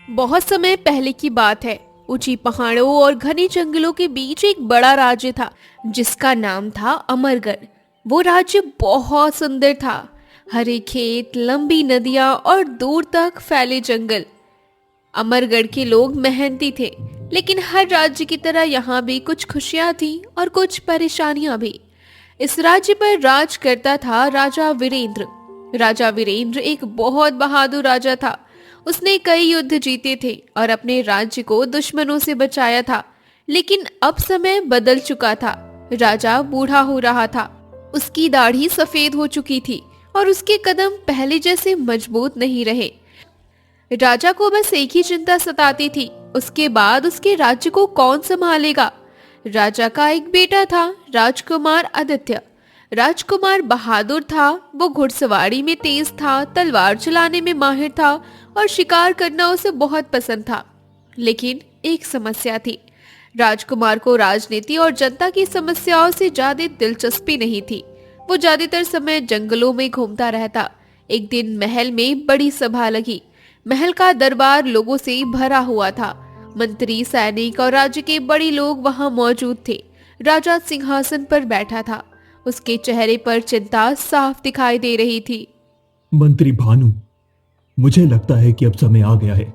बहुत समय पहले की बात है। ऊंची पहाड़ों और घने जंगलों के बीच एक बड़ा राज्य था जिसका नाम था अमरगढ़। वो राज्य बहुत सुंदर था। हरे खेत, लंबी नदियां और दूर तक फैले जंगल। अमरगढ़ के लोग मेहनती थे, लेकिन हर राज्य की तरह यहाँ भी कुछ खुशियां थी और कुछ परेशानियां भी। इस राज्य पर राज करता था राजा वीरेंद्र। राजा वीरेंद्र एक बहुत बहादुर राजा था। उसने कई युद्ध जीते थे और अपने राज्य को दुश्मनों से बचाया था। लेकिन अब समय बदल चुका था। राजा बूढ़ा हो रहा था। उसकी दाढ़ी सफेद हो चुकी थी और उसके कदम पहले जैसे मजबूत नहीं रहे। राजा को बस एक ही चिंता सताती थी, उसके बाद उसके राज्य को कौन संभालेगा। राजा का एक बेटा था, राजकुमार आदित्य। राजकुमार बहादुर था। वो घुड़सवारी में तेज था, तलवार चलाने में माहिर था और शिकार करना उसे बहुत पसंद था। लेकिन एक समस्या थी। राजकुमार को राजनीति और जनता की समस्याओं से ज्यादा दिलचस्पी नहीं थी। वो ज्यादातर समय जंगलों में घूमता रहता। एक दिन महल में बड़ी सभा लगी। महल का दरबार लोगों से भरा हुआ था। मंत्री, सैनिक और राज्य के बड़े लोग वहां मौजूद थे। राजा सिंहासन पर बैठा था। उसके चेहरे पर चिंता साफ दिखाई दे रही थी। मंत्री भानु, मुझे लगता है कि अब समय आ गया है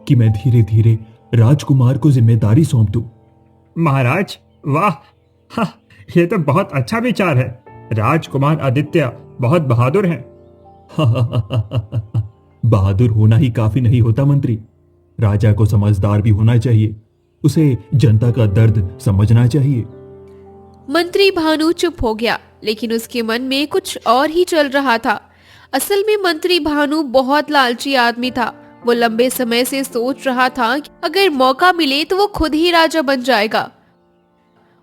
कि मैं धीरे धीरे राजकुमार को जिम्मेदारी सौंप दूं। महाराज, वाह! हाँ, ये तो बहुत अच्छा विचार है। राजकुमार आदित्य बहुत बहादुर हैं। बहादुर होना ही काफी नहीं होता मंत्री। राजा को समझदार भी होना चाहिए। उसे जनता का दर्द समझना चाहिए। मंत्री भानु चुप हो गया, लेकिन उसके मन में कुछ और ही चल रहा था। असल में मंत्री भानु बहुत लालची आदमी था। वो लंबे समय से सोच रहा था कि अगर मौका मिले तो वो खुद ही राजा बन जाएगा।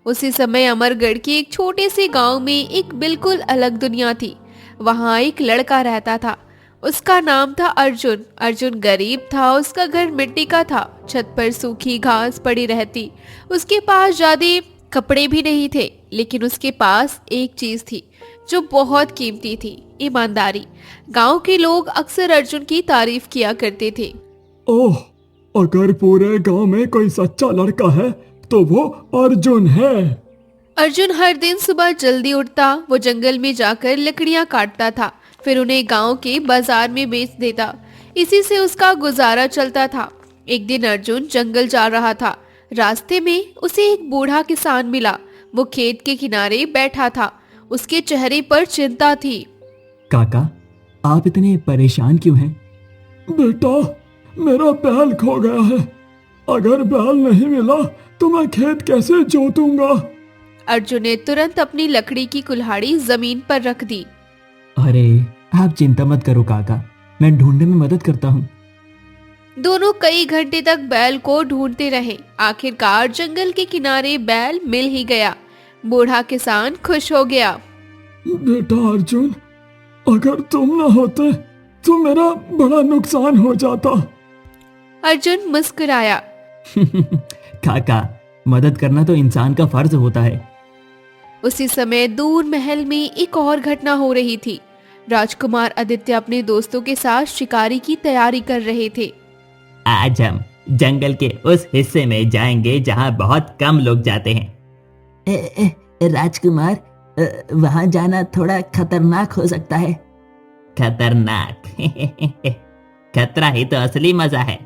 उसी समय अमरगढ़ के एक छोटे से गांव में एक बिल्कुल अलग दुनिया थी। वहां एक लड़का रहता था। उसका नाम था अर्जुन। अर्जुन गरीब था। उसका घर मिट्टी का था। छत पर सूखी घास पड़ी रहती। उसके पास ज्यादा कपड़े भी नहीं थे, लेकिन उसके पास एक चीज थी जो बहुत कीमती थी, ईमानदारी। गांव के लोग अक्सर अर्जुन की तारीफ किया करते थे। ओह, अगर पूरे गांव में कोई सच्चा लड़का है तो वो अर्जुन है। अर्जुन हर दिन सुबह जल्दी उठता। वो जंगल में जाकर लकड़ियां काटता था, फिर उन्हें गांव के बाजार में बेच देता। इसी से उसका गुजारा चलता था। एक दिन अर्जुन जंगल जा रहा था। रास्ते में उसे एक बूढ़ा किसान मिला। वो खेत के किनारे बैठा था। उसके चेहरे पर चिंता थी। काका, आप इतने परेशान क्यों हैं? बेटा, मेरा बैल खो गया है। अगर बैल नहीं मिला तो मैं खेत कैसे जोतूंगा? अर्जुन ने तुरंत अपनी लकड़ी की कुल्हाड़ी जमीन पर रख दी। अरे, आप चिंता मत करो काका, मैं ढूंढने में मदद करता हूँ। दोनों कई घंटे तक बैल को ढूंढते रहे। आखिरकार जंगल के किनारे बैल मिल ही गया। बूढ़ा किसान खुश हो गया। बेटा अर्जुन, अगर तुम ना होते तो मेरा बड़ा नुकसान हो जाता। अर्जुन मुस्कुराया। काका, मदद करना तो इंसान का फर्ज होता है। उसी समय दूर महल में एक और घटना हो रही थी। राजकुमार आदित्य अपने दोस्तों के साथ शिकारी की तैयारी कर रहे थे। आज हम जंगल के उस हिस्से में जाएंगे जहां बहुत कम लोग जाते हैं। राजकुमार, वहां जाना थोड़ा खतरनाक हो सकता है। खतरनाक? खतरा ही तो असली मजा है।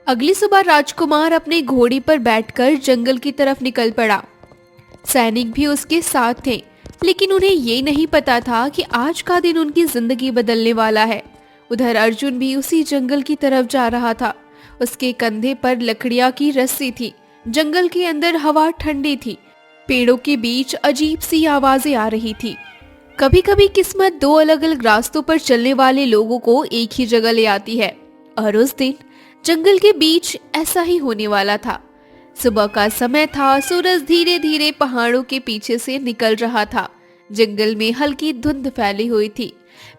अगली सुबह राजकुमार अपने घोड़े पर बैठकर जंगल की तरफ निकल पड़ा। सैनिक भी उसके साथ थे, लेकिन उन्हें ये नहीं पता था कि आज का दिन उनकी जिंदगी बदलने वाला है। उधर अर्जुन भी उसी जंगल की तरफ जा रहा था। उसके कंधे पर लकड़ियां की रस्सी थी। जंगल के अंदर हवा ठंडी थी। पेड़ों के बीच अजीब सी आवाजें आ रही थी। कभी कभी किस्मत दो अलग अलग रास्तों पर चलने वाले लोगों को एक ही जगह ले आती है, और उस दिन जंगल के बीच ऐसा ही होने वाला था। सुबह का समय था। सूरज धीरे धीरे पहाड़ों के पीछे से निकल रहा था। जंगल में हल्की धुंध फैली हुई थी।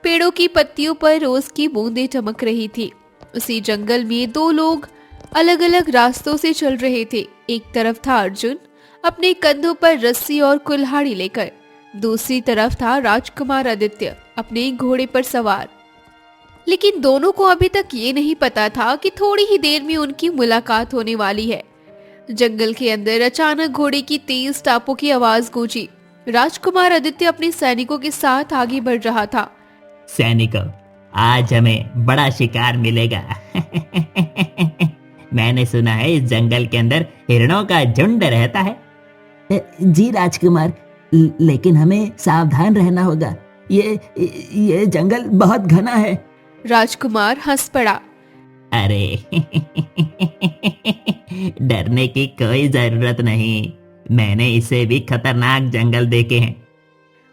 पेड़ों की पत्तियों पर रोज की बूंदें चमक रही थी। उसी जंगल में दो लोग अलग अलग रास्तों से चल रहे थे। एक तरफ था अर्जुन, अपने कंधों पर रस्सी और कुल्हाड़ी लेकर। दूसरी तरफ था राजकुमार आदित्य अपने घोड़े पर सवार। लेकिन दोनों को अभी तक ये नहीं पता था कि थोड़ी ही देर में उनकी मुलाकात होने वाली है। जंगल के अंदर अचानक घोड़े की तेज टापों की आवाज गूंजी। राजकुमार आदित्य अपने सैनिकों के साथ आगे बढ़ रहा था। सैनिकों, आज हमें बड़ा शिकार मिलेगा। मैंने सुना है इस जंगल के अंदर हिरणों का झुंड रहता है। जी राजकुमार, लेकिन हमें सावधान रहना होगा। ये जंगल बहुत घना है। राजकुमार हंस पड़ा। अरे डरने की कोई जरूरत नहीं, मैंने इससे भी खतरनाक जंगल देखे हैं।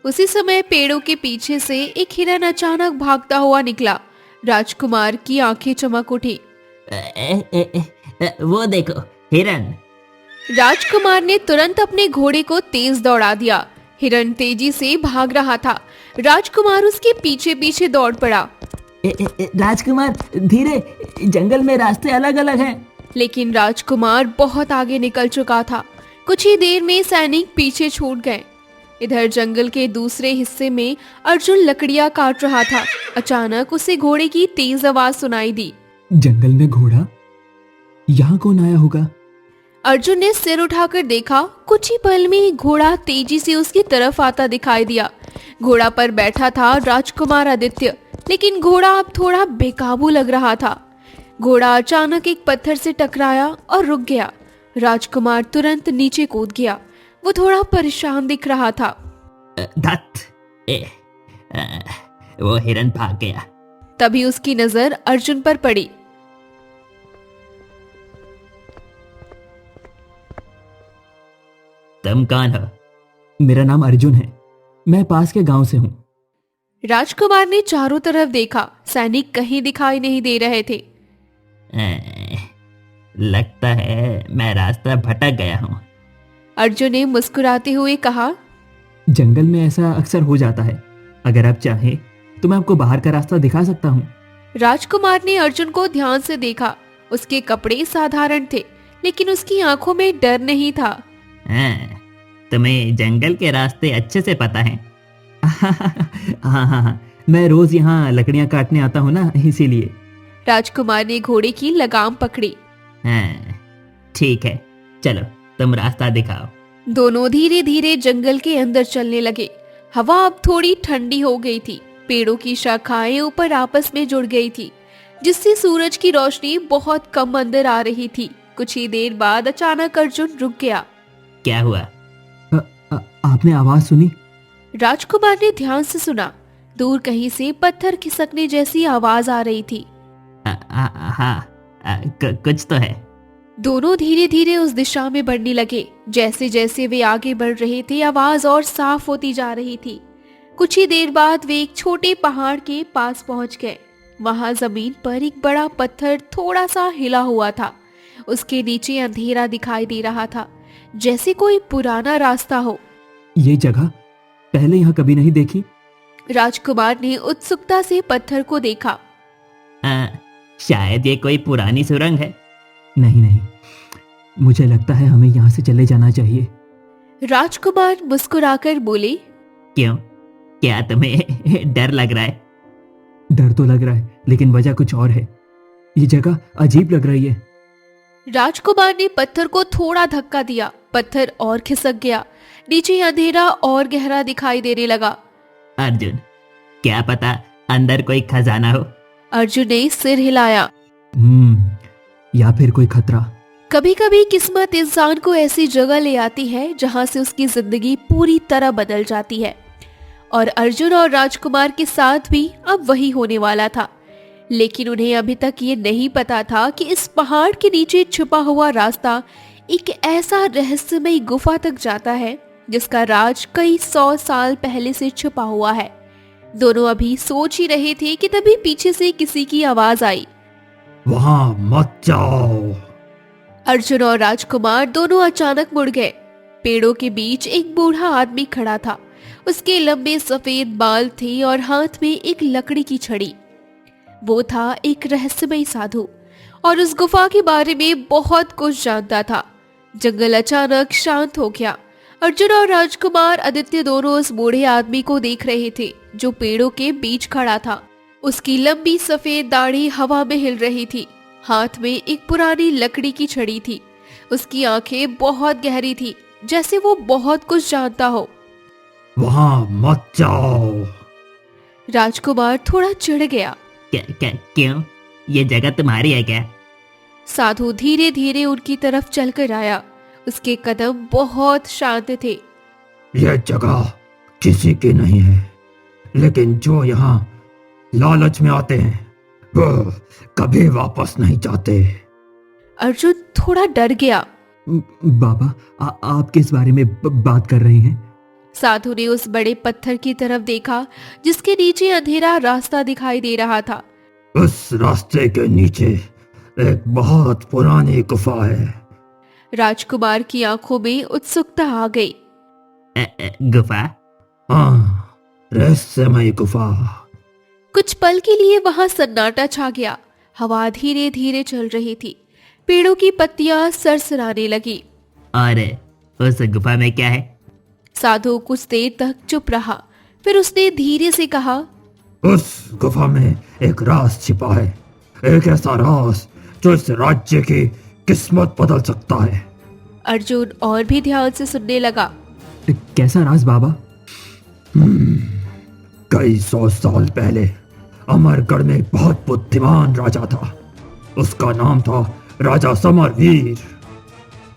उसी समय पेड़ों के पीछे से एक हिरन अचानक भागता हुआ निकला। राजकुमार की आंखें चमक उठी। वो देखो, हिरन। राजकुमार ने तुरंत अपने घोड़े को तेज दौड़ा दिया। हिरन तेजी से भाग रहा था। राजकुमार उसके पीछे पीछे दौड़ पड़ा। राजकुमार धीरे, जंगल में रास्ते अलग अलग हैं। लेकिन राजकुमार बहुत आगे निकल चुका था। कुछ ही देर में सैनिक पीछे छूट गए। इधर जंगल के दूसरे हिस्से में अर्जुन लकड़ियां काट रहा था। अचानक उसे घोड़े की तेज आवाज सुनाई दी। जंगल में घोड़ा? यहाँ कौन आया होगा? अर्जुन ने सिर उठाकर देखा। कुछ ही पल में एक घोड़ा तेजी से उसकी तरफ आता दिखाई दिया। घोड़ा पर बैठा था राजकुमार आदित्य, लेकिन घोड़ा अब थोड़ा बेकाबू लग रहा था। घोड़ा अचानक एक पत्थर से टकराया और रुक गया। राजकुमार तुरंत नीचे कूद गया। वो थोड़ा परेशान दिख रहा था। वो हिरन भाग गया। तभी उसकी नजर अर्जुन पर पड़ी। तुम कौन हो? मेरा नाम अर्जुन है, मैं पास के गांव से हूँ। राजकुमार ने चारों तरफ देखा। सैनिक कहीं दिखाई नहीं दे रहे थे। लगता है मैं रास्ता भटक गया हूँ। अर्जुन ने मुस्कुराते हुए कहा। जंगल में ऐसा अक्सर हो जाता है। अगर आप चाहें तो मैं आपको बाहर का रास्ता दिखा सकता हूँ। राजकुमार ने अर्जुन को ध्यान से देखा। उसके कपड़े साधारण थे, लेकिन उसकी आंखों में डर नहीं था। तुम्हें जंगल के रास्ते अच्छे से पता है। हाँ, मैं रोज यहाँ लकड़ियाँ काटने आता हूँ ना, इसीलिए। राजकुमार ने घोड़े की लगाम पकड़ी। ठीक है, चलो तुम रास्ता दिखाओ। दोनों धीरे धीरे जंगल के अंदर चलने लगे। हवा अब थोड़ी ठंडी हो गई थी। पेड़ों की शाखाएं ऊपर आपस में जुड़ गई थी, जिससे सूरज की रोशनी बहुत कम अंदर आ रही थी। कुछ ही देर बाद अचानक अर्जुन रुक गया। क्या हुआ? आपने आवाज सुनी? राजकुमार ने ध्यान से सुना। दूर कहीं से पत्थर खिसकने जैसी आवाज आ रही थी। हाँ, कुछ तो है। दोनों धीरे धीरे उस दिशा में बढ़ने लगे। जैसे जैसे वे आगे बढ़ रहे थे, आवाज और साफ होती जा रही थी। कुछ ही देर बाद वे एक छोटे पहाड़ के पास पहुंच गए। वहां जमीन पर एक बड़ा पत्थर थोड़ा सा हिला हुआ था। उसके नीचे अंधेरा दिखाई दे रहा था, जैसे कोई पुराना रास्ता हो। ये जगह पहले यहाँ कभी नहीं देखी। राजकुमार ने उत्सुकता से पत्थर को देखा। शायद ये कोई पुरानी सुरंग है। नहीं, मुझे लगता है हमें यहाँ से चले जाना चाहिए। राजकुमार मुस्कुराकर बोले। क्यों, क्या तुम्हें डर लग रहा है? डर तो लग रहा है, लेकिन वजह कुछ और है। ये जगह अजीब लग रही है। राजकुमार ने पत्थर को थोड़ा धक्का दिया। पत्थर और खिसक गया। नीचे अंधेरा और गहरा दिखाई देने लगा। अर्जुन, क्या पता अंदर कोई खजाना हो। अर्जुन ने सिर हिलाया। या फिर कोई खतरा। कभी कभी किस्मत इंसान को ऐसी जगह ले आती है जहां से उसकी जिंदगी पूरी तरह बदल जाती है। और अर्जुन और राजकुमार के साथ भी अब वही होने वाला था। लेकिन उन्हें अभी तक ये नहीं पता था कि इस पहाड़ के नीचे छुपा हुआ रास्ता एक ऐसा रहस्यमयी गुफा तक जाता है जिसका राज कई 100 साल पहले से छुपा हुआ है। दोनों अभी सोच ही रहे थे कि तभी पीछे से किसी की आवाज आई। वहां मत जाओ। अर्जुन और राजकुमार दोनों अचानक मुड़ गए। पेड़ों के बीच एक बूढ़ा आदमी खड़ा था। उसके लंबे सफेद बाल थे और हाथ में एक लकड़ी की छड़ी। वो था एक रहस्यमयी साधु और उस गुफा के बारे में बहुत कुछ जानता था। जंगल अचानक शांत हो गया। अर्जुन और राजकुमार आदित्य दोनों उस बूढ़े आदमी को देख रहे थे जो पेड़ों के बीच खड़ा था। उसकी लंबी सफेद दाढ़ी हवा में हिल रही थी। हाथ में एक पुरानी लकड़ी की छड़ी थी। उसकी आंखें बहुत गहरी थी, जैसे वो बहुत कुछ जानता हो। वहां मत जाओ। राजकुमार थोड़ा चिढ़ गया। क्यों? ये जगह तुम्हारी है क्या? साधु धीरे धीरे उनकी तरफ चलकर आया। उसके कदम बहुत शांत थे। यह जगह किसी की नहीं है, लेकिन जो यहाँ लालच में आते हैं वो कभी वापस नहीं जाते। अर्जुन थोड़ा डर गया। बाबा, आप किस बारे में बात कर रहे हैं? साधु ने उस बड़े पत्थर की तरफ देखा जिसके नीचे अंधेरा रास्ता दिखाई दे रहा था। उस रास्ते के नीचे एक बहुत पुरानी गुफा है। राजकुमार की आंखों में उत्सुकता आ गई। गुफा? हाँ, रहस्यमय गुफा। कुछ पल के लिए वहां सन्नाटा छा गया। हवा धीरे धीरे चल रही थी। पेड़ों की पत्तियां सरसराने लगी। और उस गुफा में क्या है? साधु कुछ देर तक चुप रहा, फिर उसने धीरे से कहा, उस गुफा में एक राज छिपा है, एक ऐसा राज जो इस राज्य की किस्मत बदल सकता है। अर्जुन और भी ध्यान से सुनने लगा। कैसा राज बाबा? कई 100 साल पहले अमरगढ़ में एक बहुत बुद्धिमान राजा था। उसका नाम था राजा समरवीर।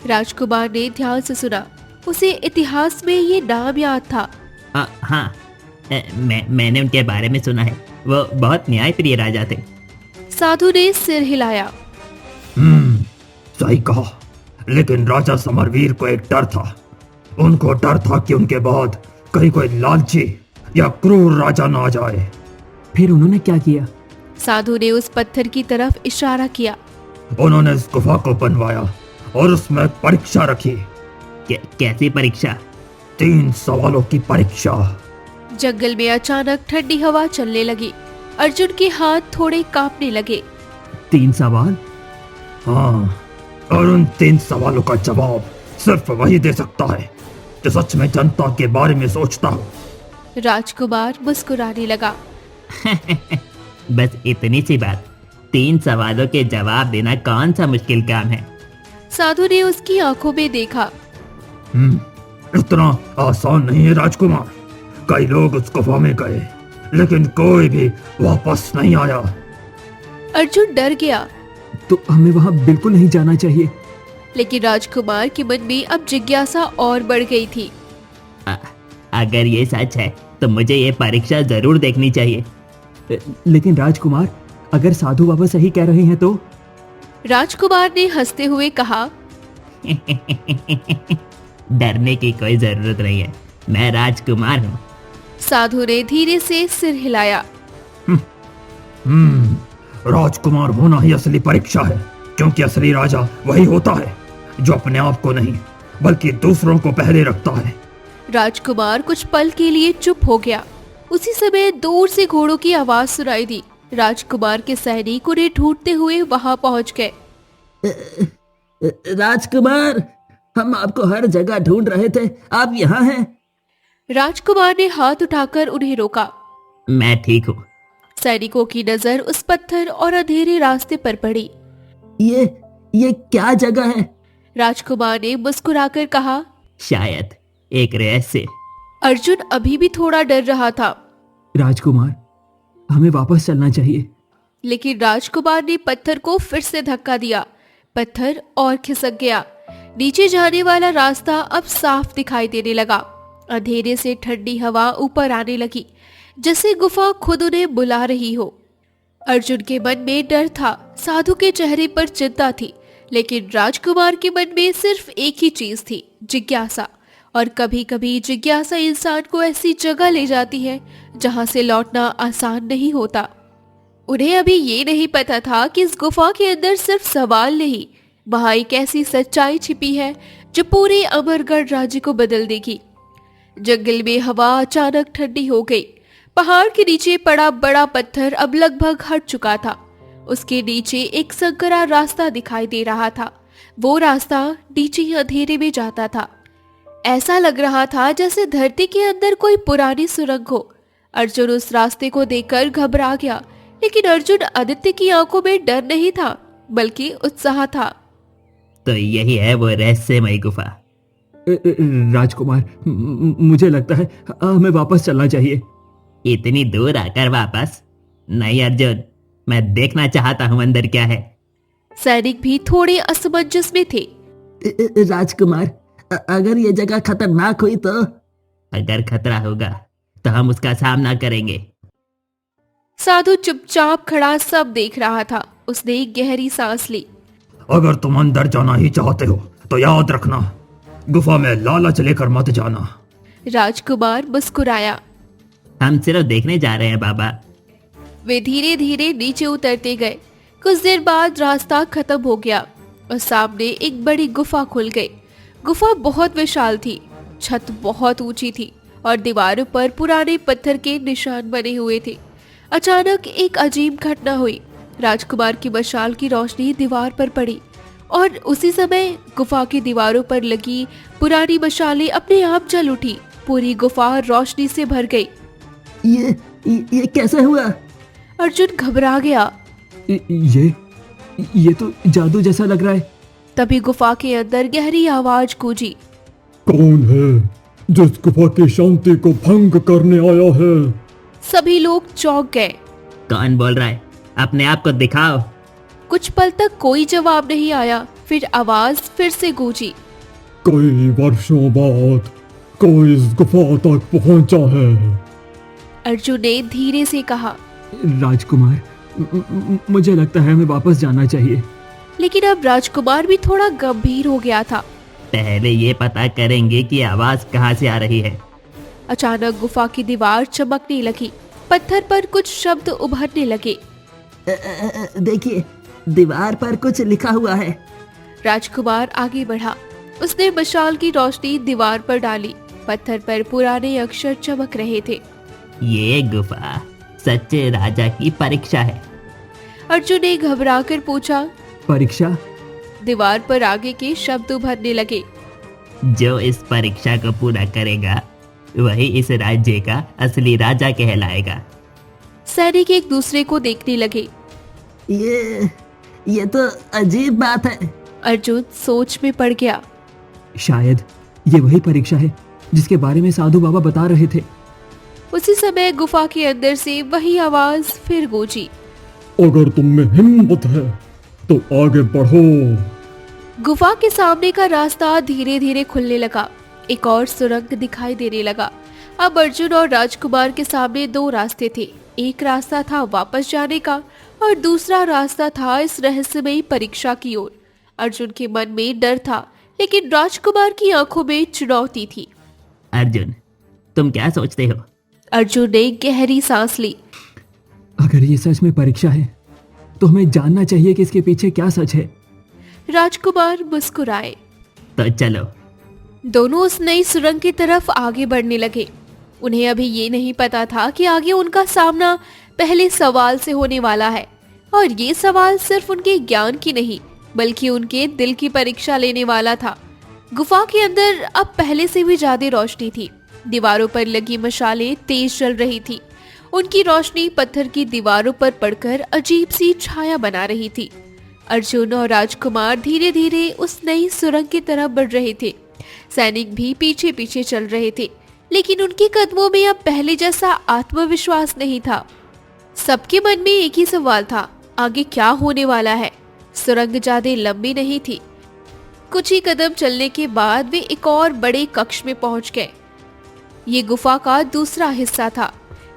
राजकुमार ने ध्यान से सुना। उसे इतिहास में ये नाम याद था। हाँ, मैंने उनके बारे में सुना है। वो बहुत न्यायप्रिय राजा थे। साधु ने सिर हिलाया। सही कहा, लेकिन राजा समरवीर को एक डर था। उनको डर था कि उनके बाद कहीं कोई लालची या क्रूर राजा ना आ जाए। फिर उन्होंने क्या किया? साधु ने उस पत्थर की तरफ इशारा किया। उन्होंने इस गुफा को बनवाया और उसमें परीक्षा रखी। कैसी परीक्षा? 3 सवालों की परीक्षा। जंगल में अचानक ठंडी हवा चलने लगी। अर्जुन के हाथ थोड़े कांपने लगे। 3 सवाल? हाँ, और उन 3 सवालों का जवाब सिर्फ वही दे सकता है जो सच में जनता के बारे में सोचता हो। राजकुमार मुस्कुराने लगा। बस इतनी सी बात? 3 सवालों के जवाब देना कौन सा मुश्किल काम है? साधु ने उसकी आंखों में देखा। इतना आसान नहीं है राजकुमार। कई लोग उस गुफा में गए, लेकिन कोई भी वापस नहीं आया। अर्जुन डर गया। तो हमें वहां बिल्कुल नहीं जाना चाहिए। लेकिन राजकुमार के मन में अब जिज्ञासा और बढ़ गई थी। अगर ये सच है तो मुझे ये परीक्षा जरूर देखनी चाहिए। लेकिन राजकुमार, अगर साधु बाबा सही कह रहे हैं तो? राजकुमार ने हंसते हुए कहा, डरने की कोई जरूरत नहीं है, मैं राजकुमार हूँ। साधु ने धीरे से सिर हिलाया। राजकुमार होना ही असली परीक्षा है, क्योंकि असली राजा वही होता है जो अपने आप को नहीं बल्कि दूसरों को पहले रखता है। राजकुमार कुछ पल के लिए चुप हो गया। उसी समय दूर से घोड़ों की आवाज सुनाई दी। राजकुमार के सैनिक उन्हें ढूंढते हुए वहां पहुंच गए। राजकुमार, हम आपको हर जगह ढूंढ रहे थे, आप यहाँ हैं। राजकुमार ने हाथ उठाकर उन्हें रोका। मैं ठीक हूँ। सैनिकों की नजर उस पत्थर और अंधेरे रास्ते पर पड़ी। ये क्या जगह है? राजकुमार ने मुस्कुराकर कहा, शायद एक रहस्य। अर्जुन अभी भी थोड़ा डर रहा था। राजकुमार, हमें वापस चलना चाहिए। लेकिन राजकुमार ने पत्थर को फिर से धक्का दिया। पत्थर और खिसक गया। नीचे जाने वाला रास्ता अब साफ दिखाई देने लगा। अंधेरे से ठंडी हवा ऊपर आने लगी, जैसे गुफा खुद उन्हें बुला रही हो। अर्जुन के मन में डर था, साधु के चेहरे पर चिंता थी, लेकिन राजकुमार के मन में सिर्फ एक ही चीज थी, जिज्ञासा। और कभी कभी जिज्ञासा इंसान को ऐसी जगह ले जाती है जहां से लौटना आसान नहीं होता। उन्हें अभी ये नहीं पता था कि इस गुफा के अंदर सिर्फ सवाल नहीं, वहां एक ऐसी सच्चाई छिपी है जो पूरे अमरगढ़ राज्य को बदल देगी। जंगल में हवा अचानक ठंडी हो गई। पहाड़ के नीचे पड़ा बड़ा पत्थर अब लगभग हट चुका था। उसके नीचे एक संकरा रास्ता दिखाई दे रहा था। वो रास्ता नीचे अंधेरे में जाता था। ऐसा लग रहा था जैसे धरती के अंदर कोई पुरानी सुरंग हो। अर्जुन उस रास्ते को देखकर घबरा गया, लेकिन अर्जुन आदित्य की आंखों में डर नहीं था बल्कि उत्साह था। तो यही है वो रहस्यमयी गुफा। राजकुमार, मुझे लगता है हमें वापस चलना चाहिए। इतनी दूर आकर वापस? नहीं अर्जुन, मैं देखना चाहता हूँ अंदर क्या है। सैनिक भी थोड़े असमंजस में थे। राजकुमार, अगर ये जगह खतरनाक हुई तो? अगर खतरा होगा तो हम उसका सामना करेंगे। साधु चुपचाप खड़ा सब देख रहा था। उसने एक गहरी सांस ली। अगर तुम अंदर जाना ही चाहते हो तो याद रखना, गुफा में लालच लेकर मत जाना। राजकुमार मुस्कुराया। हम सिर्फ देखने जा रहे हैं बाबा। वे धीरे धीरे नीचे उतरते गए। कुछ देर बाद रास्ता खत्म हो गया और सामने एक बड़ी गुफा खुल गई। गुफा बहुत विशाल थी, छत बहुत ऊंची थी और दीवारों पर पुराने पत्थर के निशान बने हुए थे। अचानक एक अजीब घटना हुई। राजकुमार की मशाल की रोशनी दीवार पर पड़ी और उसी समय गुफा की दीवारों पर लगी पुरानी मशालें अपने आप जल उठी। पूरी गुफा रोशनी से भर गई। ये कैसे हुआ? अर्जुन घबरा गया। ये तो जादू जैसा लग रहा है। तभी गुफा के अंदर गहरी आवाज गूंजी। कौन है जिस गुफा की शांति को भंग करने आया है? सभी लोग चौंक गए। कौन बोल रहा है? अपने आप को दिखाओ। कुछ पल तक कोई जवाब नहीं आया। फिर आवाज फिर से गूंजी। कई वर्षों बाद कोई इस गुफा तक पहुंचा है। अर्जुन ने धीरे से कहा। राजकुमार, मुझे लगता है हमें वापस जाना चाहिए। लेकिन अब राजकुमार भी थोड़ा गंभीर हो गया था। पहले ये पता करेंगे कि आवाज कहाँ से आ रही है। अचानक गुफा की दीवार चमकने लगी। पत्थर पर कुछ शब्द उभरने लगे। देखिए, दीवार पर कुछ लिखा हुआ है। राजकुमार आगे बढ़ा। उसने मशाल की रोशनी दीवार पर डाली। पत्थर पर पुराने अक्षर चमक रहे थे। ये गुफा सच्चे राजा की परीक्षा है। अर्जुन ने घबराकर पूछा। परीक्षा? दीवार पर आगे के शब्द उभरने लगे। जो इस परीक्षा को पूरा करेगा वही इस राज्य का असली राजा कहलाएगा। सैनिक एक दूसरे को देखने लगे। ये तो अजीब बात है। अर्जुन सोच में पड़ गया। शायद ये वही परीक्षा है जिसके बारे में साधु बाबा बता रहे थे। उसी समय गुफा के अंदर से वही आवाज फिर गूंजी। अगर तुम में हिम्मत है तो आगे बढ़ो। गुफा के सामने का रास्ता धीरे धीरे खुलने लगा। एक और सुरंग दिखाई देने लगा। अब अर्जुन और राजकुमार के सामने दो रास्ते थे। एक रास्ता था वापस जाने का और दूसरा रास्ता था इस रहस्यमयी परीक्षा की ओर। अर्जुन के मन में डर था, लेकिन राजकुमार की आंखों में चुनौती थी। अर्जुन, तुम क्या सोचते हो? अर्जुन ने गहरी सांस ली। अगर ये सच में परीक्षा है तो हमें जानना चाहिए कि इसके पीछे क्या सच है। राजकुमार मुस्कुराए। तो चलो। दोनों उस नई सुरंग की तरफ आगे बढ़ने लगे। उन्हें अभी ये नहीं पता था कि आगे उनका सामना पहले सवाल से होने वाला है, और ये सवाल सिर्फ उनके ज्ञान की नहीं बल्कि उनके दिल की परीक्षा लेने वाला था। गुफा के अंदर अब पहले से भी ज्यादा रोशनी थी। दीवारों पर लगी मशालें तेज जल रही थी। उनकी रोशनी पत्थर की दीवारों पर पड़कर अजीब सी छाया बना रही थी। अर्जुन और राजकुमार धीरे धीरे उस नई सुरंग की तरफ बढ़ रहे थे। सैनिक भी पीछे पीछे चल रहे थे, लेकिन उनके कदमों में अब पहले जैसा आत्मविश्वास नहीं था। सबके मन में एक ही सवाल था, आगे क्या होने वाला है। सुरंग ज्यादा लंबी नहीं थी। कुछ ही कदम चलने के बाद वे एक और बड़े कक्ष में पहुंच गए। ये गुफा का दूसरा हिस्सा था।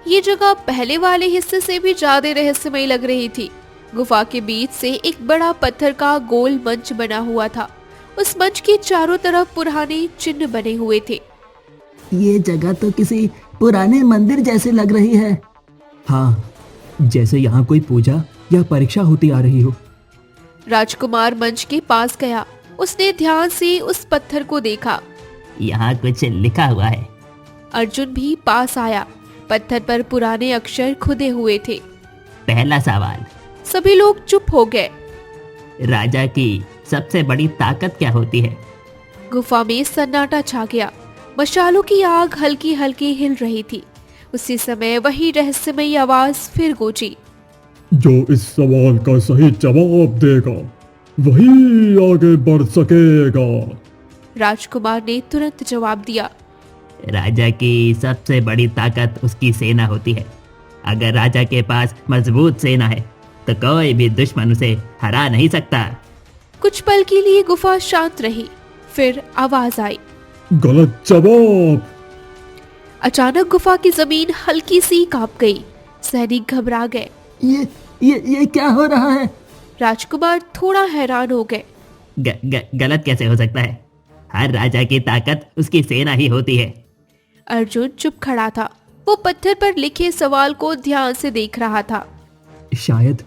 ये जगह पहले वाले हिस्से से भी ज्यादा रहस्यमयी लग रही थी। गुफा के बीच से एक बड़ा पत्थर का गोल मंच बना हुआ था। उस मंच के चारों तरफ पुराने चिन्ह बने हुए थे। ये जगह तो किसी पुराने मंदिर जैसे लग रही है। हाँ, जैसे यहाँ कोई पूजा या परीक्षा होती आ रही हो। राजकुमार मंच के पास गया। उसने ध्यान से उस पत्थर को देखा। यहाँ कुछ लिखा हुआ है। अर्जुन भी पास आया। पत्थर पर पुराने अक्षर खुदे हुए थे। पहला सवाल। सभी लोग चुप हो गए। राजा की सबसे बड़ी ताकत क्या होती है? गुफा में सन्नाटा छा गया। मशालों की आग हल्की हल्की हिल रही थी। उसी समय वही रहस्यमयी आवाज फिर गूंजी। जो इस सवाल का सही जवाब देगा वही आगे बढ़ सकेगा। राजकुमार ने तुरंत जवाब दिया। राजा की सबसे बड़ी ताकत उसकी सेना होती है। अगर राजा के पास मजबूत सेना है तो कोई भी दुश्मन उसे हरा नहीं सकता। कुछ पल के लिए गुफा शांत रही, फिर आवाज आई। गलत जवाब। अचानक गुफा की जमीन हल्की सी कांप गई। सैनिक घबरा गए। ये क्या हो रहा है? राजकुमार थोड़ा हैरान हो गए। गलत कैसे हो सकता है? हर राजा की ताकत उसकी सेना ही होती है। अर्जुन चुप खड़ा था। वो पत्थर पर लिखे सवाल को ध्यान से देख रहा था। शायद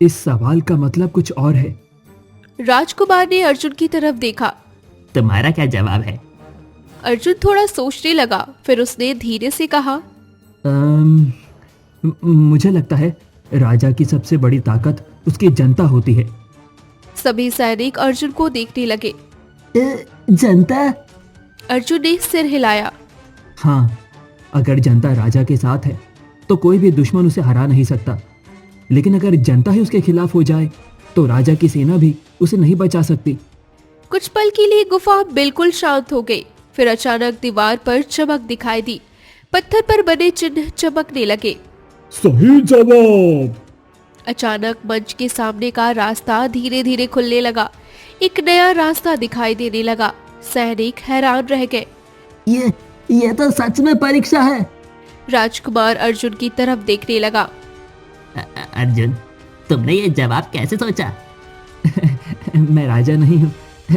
इस सवाल का मतलब कुछ और है। राजकुमार ने अर्जुन की तरफ देखा। तुम्हारा क्या जवाब है? अर्जुन थोड़ा सोचने लगा, फिर उसने धीरे से कहा। मुझे लगता है राजा की सबसे बड़ी ताकत उसकी जनता होती है। सभी सैनिक अर्जुन को देखने लगे। जनता? अर्जुन ने सिर हिलाया। हाँ, अगर जनता राजा के साथ है तो कोई भी दुश्मन उसे हरा नहीं सकता। लेकिन अगर जनता ही उसके खिलाफ हो जाए तो राजा की सेना भी उसे नहीं बचा सकती। कुछ पल के लिए गुफा बिल्कुल शांत हो गई। फिर अचानक दीवार पर चमक दिखाई दी। पत्थर पर बने चिन्ह चमकने लगे। सही जवाब। अचानक मंच के सामने का रास्ता धीरे धीरे खुलने लगा। एक नया रास्ता दिखाई देने लगा। सैनिक हैरान रह गए। ये तो सच में परीक्षा है। राजकुमार अर्जुन की तरफ देखने लगा। अर्जुन, तुमने ये जवाब कैसे सोचा? मैं राजा नहीं हूँ,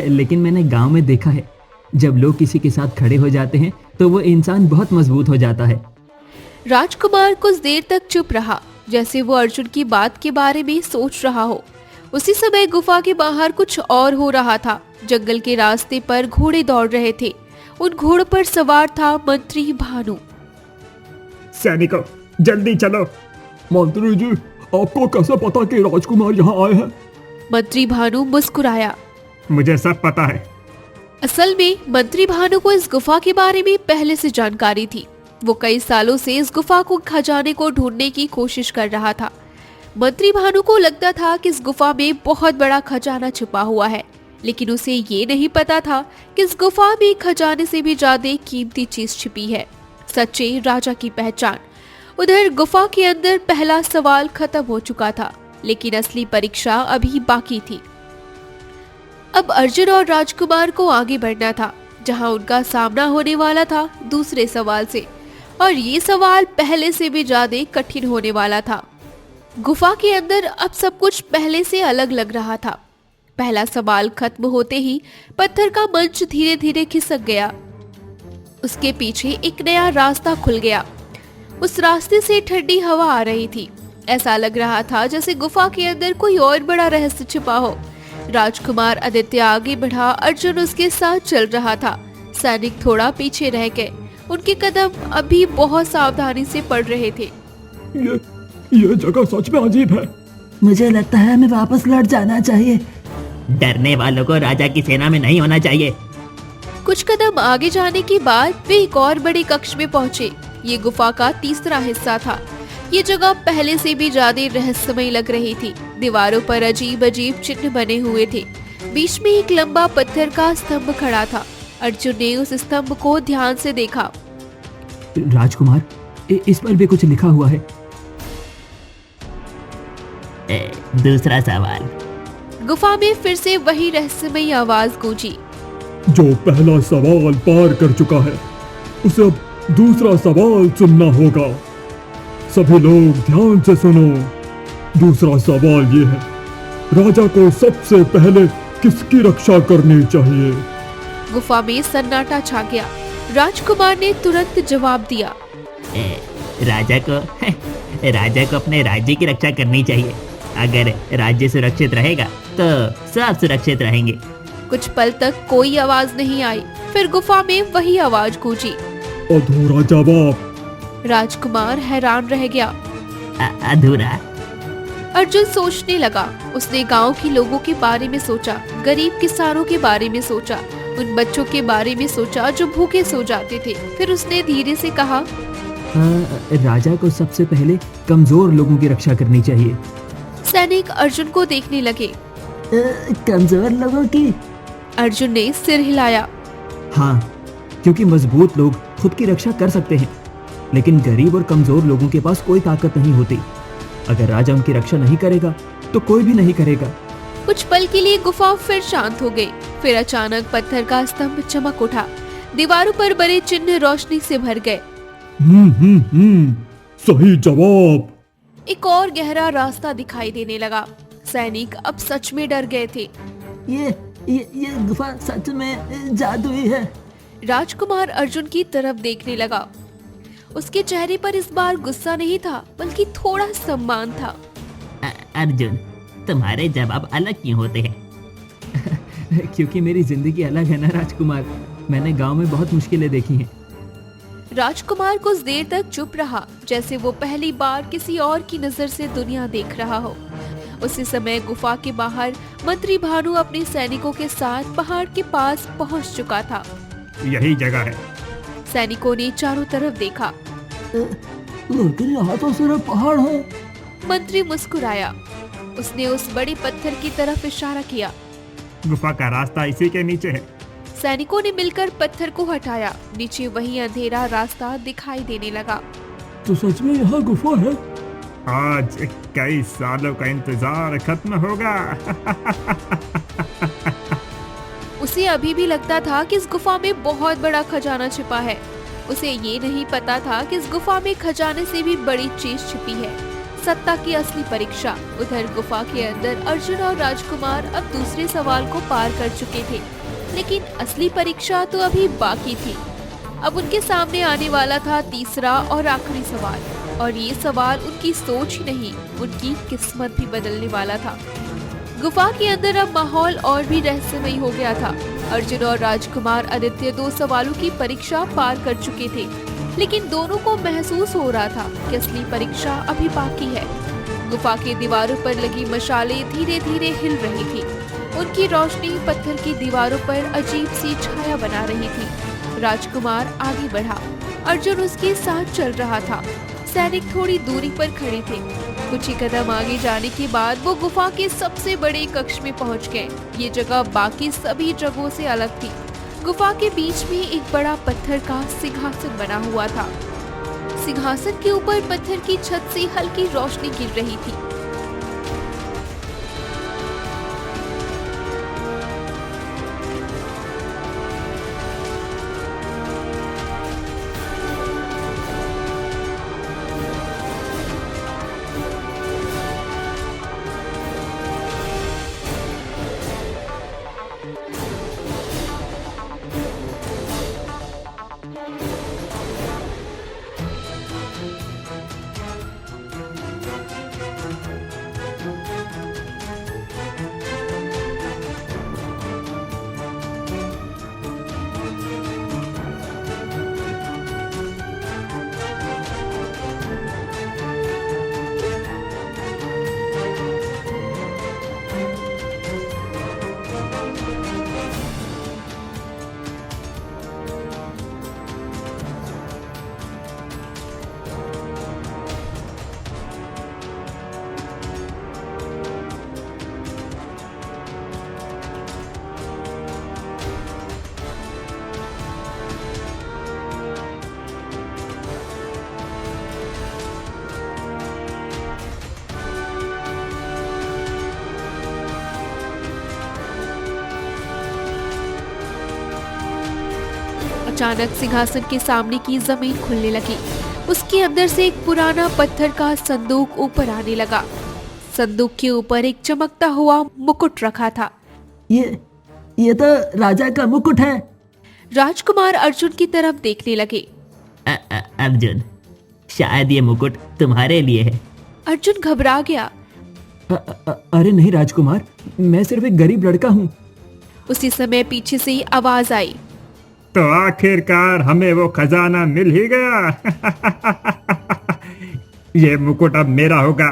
लेकिन मैंने गांव में देखा है, जब लोग किसी के साथ खड़े हो जाते हैं तो वो इंसान बहुत मजबूत हो जाता है। राजकुमार कुछ देर तक चुप रहा, जैसे वो अर्जुन की बात के बारे में सोच रहा हो। उसी समय गुफा के बाहर कुछ और हो रहा था। जंगल के रास्ते पर घोड़े दौड़ रहे थे। उन घोड़ों पर सवार था मंत्री भानु। सैनिकों, जल्दी चलो। मंत्री जी, आपको कैसे पता कि राजकुमार यहाँ आए हैं? मंत्री भानु मुस्कुराया। मुझे सब पता है। असल में मंत्री भानु को इस गुफा के बारे में पहले से जानकारी थी। वो कई सालों से इस गुफा को खजाने को ढूंढने की कोशिश कर रहा था। मंत्री भानु को लगता था कि इस गुफा में बहुत बड़ा खजाना छुपा हुआ है, लेकिन उसे ये नहीं पता था कि इस गुफा में खजाने से भी ज्यादा कीमती चीज छिपी है, सच्चे राजा की पहचान। उधर गुफा के अंदर पहला सवाल खत्म हो चुका था, लेकिन असली परीक्षा अभी बाकी थी। अब अर्जुन और राजकुमार को आगे बढ़ना था, जहां उनका सामना होने वाला था दूसरे सवाल से, और ये सवाल पहले से भी ज्यादा कठिन होने वाला था। गुफा के अंदर अब सब कुछ पहले से अलग लग रहा था। पहला सवाल खत्म होते ही पत्थर का मंच धीरे धीरे खिसक गया। उसके पीछे एक नया रास्ता खुल गया। उस रास्ते से ठंडी हवा आ रही थी। ऐसा लग रहा था जैसे गुफा के अंदर कोई और बड़ा रहस्य छिपा हो। राजकुमार आदित्य आगे बढ़ा, अर्जुन उसके साथ चल रहा था। सैनिक थोड़ा पीछे रह गए। उनके कदम अभी बहुत सावधानी से पड़ रहे थे। ये जगह सच में अजीब है। मुझे लगता है हमें वापस लौट जाना चाहिए। डरने वालों को राजा की सेना में नहीं होना चाहिए। कुछ कदम आगे जाने के बाद वे एक और बड़े कक्ष में पहुंचे। ये गुफा का तीसरा हिस्सा था। ये जगह पहले से भी ज्यादा रहस्यमय लग रही थी। दीवारों पर अजीब अजीब चिन्ह बने हुए थे। बीच में एक लंबा पत्थर का स्तंभ खड़ा था। अर्जुन ने उस स्तंभ को ध्यान से देखा। राजकुमार, इस पर भी कुछ लिखा हुआ है। दूसरा सवाल। गुफा में फिर से वही रहस्यमयी आवाज गूंजी। जो पहला सवाल पार कर चुका है उसे अब दूसरा सवाल सुनना होगा। सभी लोग ध्यान से सुनो। दूसरा सवाल ये है, राजा को सबसे पहले किसकी रक्षा करनी चाहिए? गुफा में सन्नाटा छा गया। राजकुमार ने तुरंत जवाब दिया। राजा को अपने राज्य की रक्षा करनी चाहिए। अगर राज्य सुरक्षित रहेगा तो सब सुरक्षित रहेंगे। कुछ पल तक कोई आवाज नहीं आई। फिर गुफा में वही आवाज गूंजी। अधूरा जवाब। राजकुमार हैरान रह गया। अधूरा? अर्जुन सोचने लगा। उसने गांव के लोगों के बारे में सोचा, गरीब किसानों के बारे में सोचा, उन बच्चों के बारे में सोचा जो भूखे सो जाते थे। फिर उसने धीरे से कहा, राजा को सबसे पहले कमजोर लोगों की रक्षा करनी चाहिए। सैनिक अर्जुन को देखने लगे। कमजोर लोगों की? अर्जुन ने सिर हिलाया। हाँ, क्योंकि मजबूत लोग खुद की रक्षा कर सकते हैं, लेकिन गरीब और कमजोर लोगों के पास कोई ताकत नहीं होती। अगर राजा उनकी रक्षा नहीं करेगा तो कोई भी नहीं करेगा। कुछ पल के लिए गुफा फिर शांत हो गई। फिर अचानक पत्थर का स्तंभ चमक उठा। दीवारों पर बड़े चिन्ह रोशनी से भर गए। सही जवाब। एक और गहरा रास्ता दिखाई देने लगा। सैनिक अब सच में डर गए थे। ये गुफा सच में जादुई है। राजकुमार अर्जुन की तरफ देखने लगा। उसके चेहरे पर इस बार गुस्सा नहीं था, बल्कि थोड़ा सम्मान था। अर्जुन, तुम्हारे जवाब अलग क्यों होते हैं? क्योंकि मेरी जिंदगी अलग है ना राजकुमार। मैंने गांव में बहुत मुश्किलें देखी हैं। राजकुमार कुछ देर तक चुप रहा, जैसे वो पहली बार किसी और की नजर से दुनिया देख रहा हो। उसी समय गुफा के बाहर मंत्री भानु अपने सैनिकों के साथ पहाड़ के पास पहुंच चुका था। यही जगह है। सैनिकों ने चारों तरफ देखा। लेकिन यहाँ तो सिर्फ पहाड़ है। मंत्री मुस्कुराया। उसने उस बड़े पत्थर की तरफ इशारा किया। गुफा का रास्ता इसी के नीचे है। सैनिकों ने मिलकर पत्थर को हटाया। नीचे वही अंधेरा रास्ता दिखाई देने लगा। तो सच में यहाँ गुफा है? आज कई सालों का इंतजार खत्म होगा। उसे अभी भी लगता था कि इस गुफा में बहुत बड़ा खजाना छिपा है। उसे ये नहीं पता था कि इस गुफा में खजाने से भी बड़ी चीज छिपी है, सत्ता की असली परीक्षा। उधर गुफा के अंदर अर्जुन और राजकुमार अब दूसरे सवाल को पार कर चुके थे, लेकिन असली परीक्षा तो अभी बाकी थी। अब उनके सामने आने वाला था तीसरा और आखिरी सवाल, और ये सवाल उनकी सोच ही नहीं, उनकी किस्मत भी बदलने वाला था। गुफा के अंदर अब माहौल और भी रहस्यमयी हो गया था। अर्जुन और राजकुमार आदित्य 2 सवालों की परीक्षा पार कर चुके थे, लेकिन दोनों को महसूस हो रहा था कि असली परीक्षा अभी बाकी है। गुफा की दीवारों पर लगी मशालें धीरे धीरे हिल रही थी। उनकी रोशनी पत्थर की दीवारों पर अजीब सी छाया बना रही थी। राजकुमार आगे बढ़ा, अर्जुन उसके साथ चल रहा था। सैनिक थोड़ी दूरी पर खड़े थे। कुछ ही कदम आगे जाने के बाद वो गुफा के सबसे बड़े कक्ष में पहुंच गए। ये जगह बाकी सभी जगहों से अलग थी। गुफा के बीच में एक बड़ा पत्थर का सिंहासन बना हुआ था। सिंहासन के ऊपर पत्थर की छत से हल्की रोशनी गिर रही थी। अचानक सिंहासन के सामने की जमीन खुलने लगी। उसके अंदर से एक पुराना पत्थर का संदूक ऊपर आने लगा। संदूक के ऊपर एक चमकता हुआ मुकुट रखा था। ये तो राजा का मुकुट है। राजकुमार अर्जुन की तरफ देखने लगे। अर्जुन, शायद ये मुकुट तुम्हारे लिए है। अर्जुन घबरा गया। अरे नहीं राजकुमार, मैं सिर्फ एक गरीब लड़का हूँ। उसी समय पीछे से आवाज आई, तो आखिरकार हमें वो खजाना मिल ही गया। ये मुकुट अब मेरा होगा।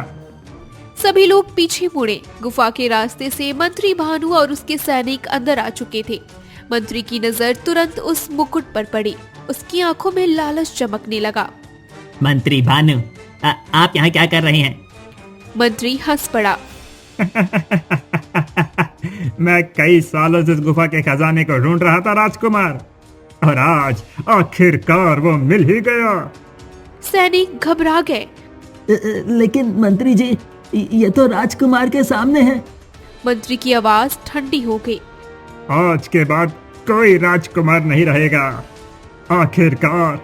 सभी लोग पीछे मुड़े। गुफा के रास्ते से मंत्री भानु और उसके सैनिक अंदर आ चुके थे। मंत्री की नजर तुरंत उस मुकुट पर पड़ी। उसकी आंखों में लालच चमकने लगा। मंत्री भानु, आप यहाँ क्या कर रहे हैं? मंत्री हंस पड़ा। मैं कई सालों से इस गुफा के खजाने को ढूंढ रहा था राजकुमार, और आज आखिरकार वो मिल ही गया। सैनिक घबरा गए। लेकिन मंत्री जी, ये तो राजकुमार के सामने है। मंत्री की आवाज ठंडी हो गई। आज के बाद कोई राजकुमार नहीं रहेगा। आखिरकार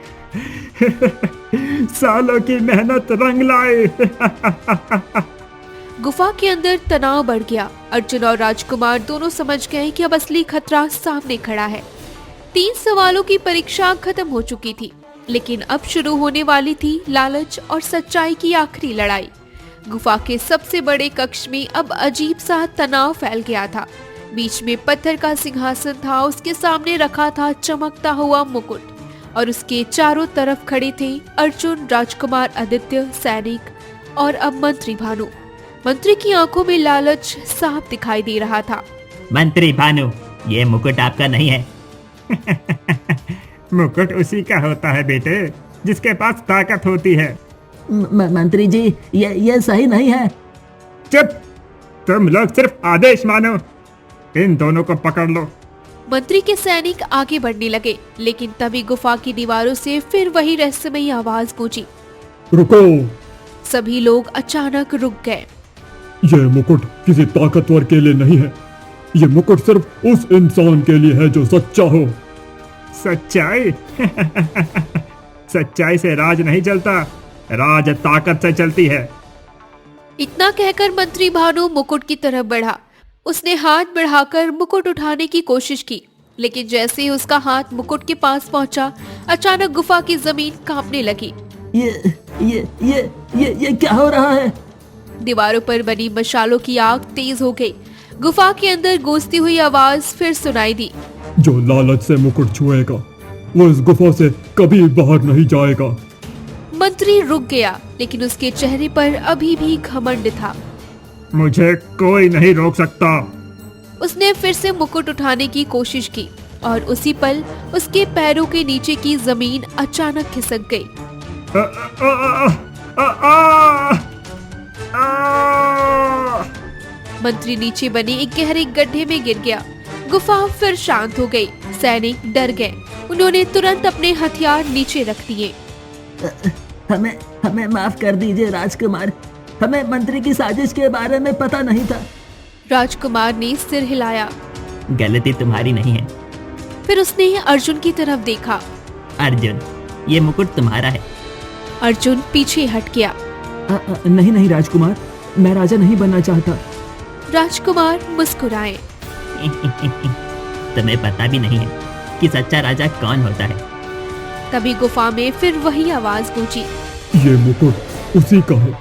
सालों की मेहनत रंग लाई। गुफा के अंदर तनाव बढ़ गया। अर्जुन और राजकुमार दोनों समझ गए कि अब असली खतरा सामने खड़ा है। 3 सवालों की परीक्षा खत्म हो चुकी थी, लेकिन अब शुरू होने वाली थी लालच और सच्चाई की आखिरी लड़ाई। गुफा के सबसे बड़े कक्ष में अब अजीब सा तनाव फैल गया था। बीच में पत्थर का सिंहासन था, उसके सामने रखा था चमकता हुआ मुकुट, और उसके चारों तरफ खड़े थे अर्जुन, राजकुमार आदित्य, सैनिक और अब मंत्री भानु। मंत्री की आंखों में लालच साफ दिखाई दे रहा था। मंत्री भानु, ये मुकुट आपका नहीं है। मुकुट उसी का होता है बेटे, जिसके पास ताकत होती है। मंत्री जी, ये सही नहीं है। चुप! तुम लोग सिर्फ आदेश मानो। इन दोनों को पकड़ लो। मंत्री के सैनिक आगे बढ़ने लगे, लेकिन तभी गुफा की दीवारों से फिर वही रहस्यमयी आवाज गूंजी। रुको! सभी लोग अचानक रुक गए। यह मुकुट किसी ताकतवर के लिए नहीं है। यह मुकुट सिर्फ उस इंसान के लिए है जो सच्चा हो। सच्चाई? सच्चाई से राज नहीं चलता, राज ताकत से चलती है। इतना कहकर मंत्री भानु मुकुट की तरफ बढ़ा। उसने हाथ बढ़ाकर मुकुट उठाने की कोशिश की, लेकिन जैसे ही उसका हाथ मुकुट के पास पहुंचा, अचानक गुफा की जमीन कांपने लगी। ये क्या हो रहा है? दीवारों पर बनी मशालों की आग तेज हो गई। गुफा के अंदर गूंजती हुई आवाज फिर सुनाई दी। जो लालच से मुकुट छुएगा, वो इस गुफा से कभी बाहर नहीं जाएगा। मंत्री रुक गया, लेकिन उसके चेहरे पर अभी भी घमंड था। मुझे कोई नहीं रोक सकता। उसने फिर से मुकुट उठाने की कोशिश की, और उसी पल उसके पैरों के नीचे की जमीन अचानक खिसक गई। मंत्री नीचे बने एक गहरे गड्ढे में गिर गया। गुफा फिर शांत हो गई। सैनिक डर गए। उन्होंने तुरंत अपने हथियार नीचे रख दिए। हमें माफ कर दीजिए राजकुमार, हमें मंत्री की साजिश के बारे में पता नहीं था। राजकुमार ने सिर हिलाया। गलती तुम्हारी नहीं है। फिर उसने अर्जुन की तरफ देखा। अर्जुन, ये मुकुट तुम्हारा है। अर्जुन पीछे हट गया। नहीं राजकुमार, मैं राजा नहीं बनना चाहता। राजकुमार मुस्कुराए। तुम्हें पता भी नहीं है कि सच्चा राजा कौन होता है। तभी गुफा में फिर वही आवाज गूंजी। ये मुकुट उसी का है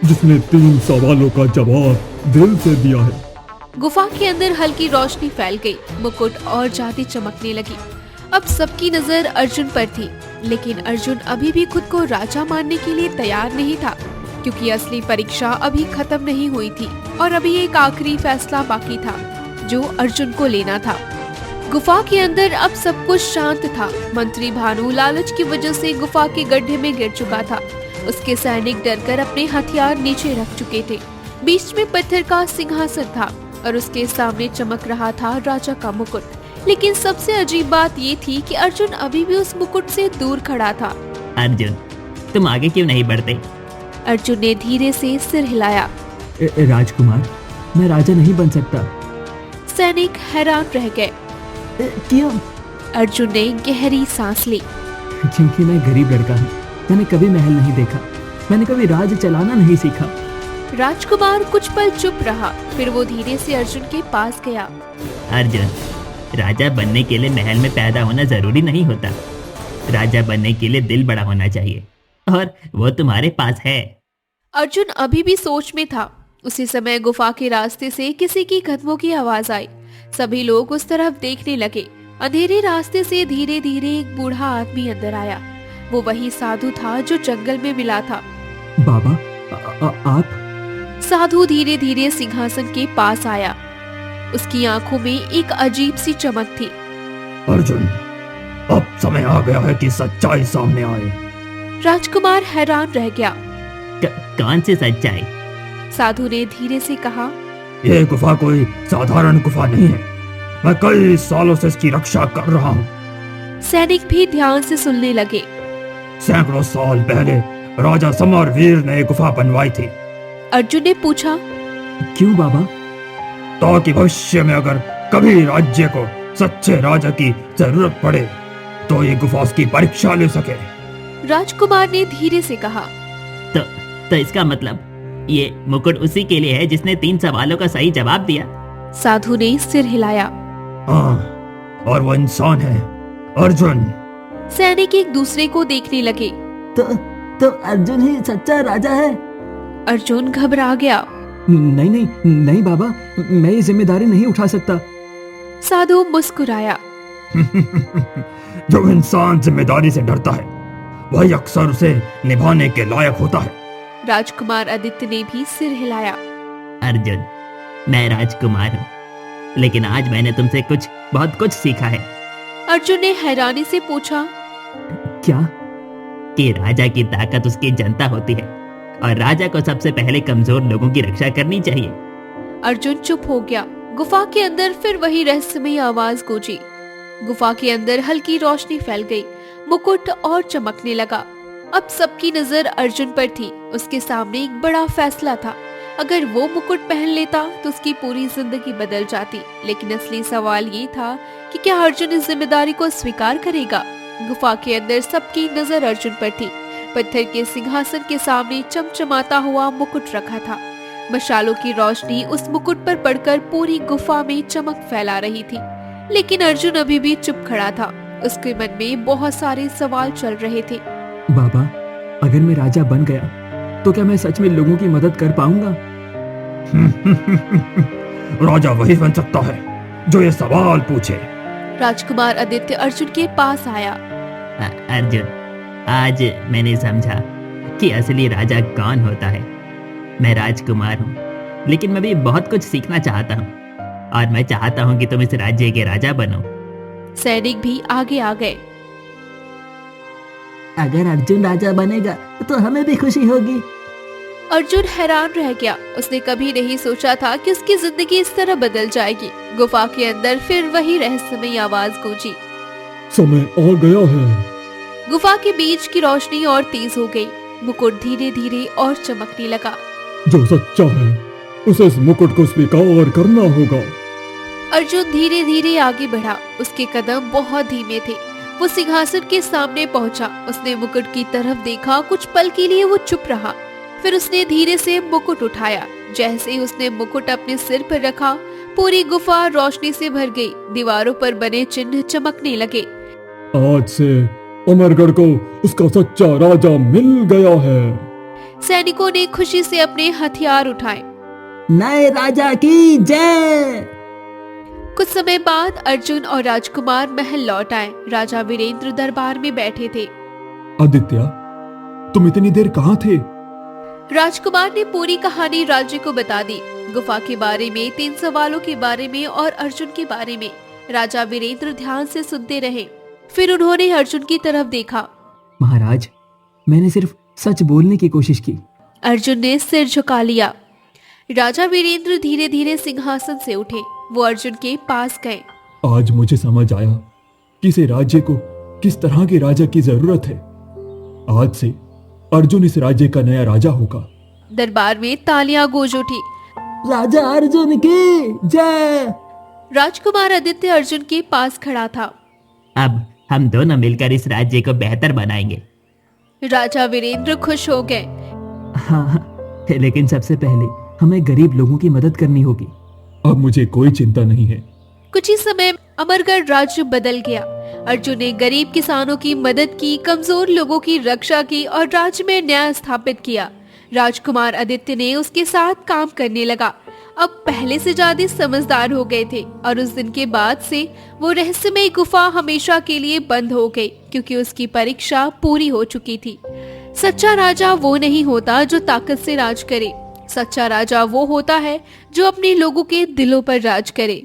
जिसने 3 सवालों का जवाब दिल से दिया है। गुफा के अंदर हल्की रोशनी फैल गई। मुकुट और ज्यादा चमकने लगी। अब सबकी नजर अर्जुन पर थी, लेकिन अर्जुन अभी भी खुद को राजा मानने के लिए तैयार नहीं था, क्योंकि असली परीक्षा अभी खत्म नहीं हुई थी और अभी एक आखिरी फैसला बाकी था जो अर्जुन को लेना था। गुफा के अंदर अब सब कुछ शांत था। मंत्री भानु लालच की वजह से गुफा के गड्ढे में गिर चुका था। उसके सैनिक डरकर अपने हथियार नीचे रख चुके थे। बीच में पत्थर का सिंहासन था और उसके सामने चमक रहा था राजा का मुकुट। लेकिन सबसे अजीब बात ये थी कि अर्जुन अभी भी उस मुकुट से दूर खड़ा था। अर्जुन, तुम आगे क्यों नहीं बढ़ते? अर्जुन ने धीरे से सिर हिलाया। राजकुमार, मैं राजा नहीं बन सकता। सैनिक हैरान रह गए। क्यों? अर्जुन ने गहरी सांस ली। क्योंकि मैं गरीब लड़का हूँ। मैंने कभी महल नहीं देखा, मैंने कभी राज चलाना नहीं सीखा। राजकुमार कुछ पल चुप रहा, फिर वो धीरे से अर्जुन के पास गया। अर्जुन, राजा बनने के लिए महल में पैदा होना जरूरी नहीं होता। राजा बनने के लिए दिल बड़ा होना चाहिए, और वो तुम्हारे पास है। अर्जुन अभी भी सोच में था। उसी समय गुफा के रास्ते से किसी की कदमों की आवाज आई। सभी लोग उस तरफ देखने लगे। अंधेरे रास्ते से धीरे धीरे एक बूढ़ा आदमी अंदर आया। वो वही साधु था जो जंगल में मिला था। बाबा, आप? साधु धीरे धीरे सिंहासन के पास आया। उसकी आंखों में एक अजीब सी चमक थी। अर्जुन, अब समय आ गया है कि सच्चाई सामने आए। राजकुमार हैरान रह गया। कौन सी सच्चाई? साधु ने धीरे से कहा, ये गुफा कोई साधारण गुफा नहीं है। मैं कई सालों से इसकी रक्षा कर रहा हूँ। सैनिक भी ध्यान से सुनने लगे। सैकड़ों साल पहले राजा समरवीर ने गुफा बनवाई थी। अर्जुन ने पूछा, क्यों बाबा? ताकि भविष्य में अगर कभी राज्य को सच्चे राजा की जरूरत पड़े तो ये गुफा उसकी परीक्षा ले सके। राजकुमार ने धीरे से कहा, तो इसका मतलब ये मुकुट उसी के लिए है जिसने 3 सवालों का सही जवाब दिया। साधु ने सिर हिलाया। हाँ, और वो इंसान है अर्जुन। सैनिक एक दूसरे को देखने लगे। तो अर्जुन ही सच्चा राजा है? अर्जुन घबरा गया। नहीं नहीं नहीं बाबा, मैं ये जिम्मेदारी नहीं उठा सकता। साधु मुस्कुराया। जो इंसान जिम्मेदारी से डरता है वही अक्सर उसे निभाने के लायक होता है। राजकुमार आदित्य ने भी सिर हिलाया। अर्जुन, मैं राजकुमार हूँ, लेकिन आज मैंने तुमसे बहुत कुछ सीखा है। अर्जुन ने हैरानी से पूछा, क्या? कि राजा की ताकत उसकी जनता होती है और राजा को सबसे पहले कमजोर लोगों की रक्षा करनी चाहिए। अर्जुन चुप हो गया। गुफा के अंदर फिर वही रहस्यमयी आवाज गूंजी। गुफा के अंदर हल्की रोशनी फैल गई। मुकुट और चमकने लगा। अब सबकी नजर अर्जुन पर थी। उसके सामने एक बड़ा फैसला था। अगर वो मुकुट पहन लेता तो उसकी पूरी जिंदगी बदल जाती। लेकिन असली सवाल ये था कि क्या अर्जुन इस जिम्मेदारी को स्वीकार करेगा। गुफा के अंदर सबकी नजर अर्जुन पर थी। पत्थर के सिंहासन के सामने चमचमाता हुआ मुकुट रखा था। मशालों की रोशनी उस मुकुट पर पड़कर पूरी गुफा में चमक फैला रही थी। लेकिन अर्जुन अभी भी चुप खड़ा था। उसके मन में बहुत सारे सवाल चल रहे थे। बाबा, अगर मैं राजा बन गया तो क्या मैं सच में लोगों की मदद कर पाऊंगा? राजा वही बन सकता है जो ये सवाल पूछे। राजकुमार आदित्य अर्जुन के पास आया। अर्जुन, आज मैंने समझा कि असली राजा कौन होता है। मैं राजकुमार हूँ, लेकिन मैं भी बहुत कुछ सीखना चाहता हूँ और मैं चाहता हूँ कि तुम इस राज्य के राजा बनो। सैनिक भी आगे आ गए। अगर अर्जुन राजा बनेगा तो हमें भी खुशी होगी। अर्जुन हैरान रह गया। उसने कभी नहीं सोचा था कि उसकी जिंदगी इस तरह बदल जाएगी। गुफा के अंदर फिर वही रहस्यमयी आवाज गूंजी। समय आ गया है। गुफा के बीच की रोशनी और तेज हो गई। मुकुट धीरे धीरे और चमकने लगा। जो सच्चा है उसे इस मुकुट को स्वीकार करना होगा। अर्जुन धीरे धीरे आगे बढ़ा। उसके कदम बहुत धीमे थे। वो सिंहासन के सामने पहुंचा। उसने मुकुट की तरफ देखा। कुछ पल के लिए वो चुप रहा। फिर उसने धीरे से मुकुट उठाया। जैसे ही उसने मुकुट अपने सिर पर रखा, पूरी गुफा रोशनी से भर गई। दीवारों पर बने चिन्ह चमकने लगे। आज से अमरगढ़ को उसका सच्चा राजा मिल गया है। सैनिकों ने खुशी से अपने हथियार उठाए। नए राजा की जय। कुछ समय बाद अर्जुन और राजकुमार महल लौट आए। राजा वीरेंद्र दरबार में बैठे थे। आदित्य, तुम इतनी देर कहाँ थे? राजकुमार ने पूरी कहानी राज्य को बता दी। गुफा के बारे में, 3 सवालों के बारे में और अर्जुन के बारे में। राजा वीरेंद्र ध्यान से सुनते रहे। फिर उन्होंने अर्जुन की तरफ देखा। महाराज, मैंने सिर्फ सच बोलने की कोशिश की। अर्जुन ने सिर झुका लिया। राजा वीरेंद्र धीरे धीरे सिंहासन से उठे। वो अर्जुन के पास गए। आज मुझे समझ आया कि इस राज्य को किस तरह के राजा की जरूरत है। आज से अर्जुन इस राज्य का नया राजा होगा। दरबार में तालियां गूंज उठी। राजा अर्जुन की जय। राजकुमार आदित्य अर्जुन के पास खड़ा था। अब हम दोनों मिलकर इस राज्य को बेहतर बनाएंगे। राजा वीरेंद्र खुश हो गए। हाँ, लेकिन सबसे पहले हमें गरीब लोगों की मदद करनी होगी। अब मुझे कोई चिंता नहीं है। कुछ ही समय अमरगढ़ राज्य बदल गया। अर्जुन ने गरीब किसानों की मदद की, कमजोर लोगों की रक्षा की और राज्य में न्याय स्थापित किया। राजकुमार आदित्य ने उसके साथ काम करने लगा। अब पहले से ज्यादा समझदार हो गए थे और उस दिन के बाद से वो रहस्यमय गुफा हमेशा के लिए बंद हो गई, क्योंकि उसकी परीक्षा पूरी हो चुकी थी। सच्चा राजा वो नहीं होता जो ताकत से राज करे। सच्चा राजा वो होता है जो अपने लोगों के दिलों पर राज करे।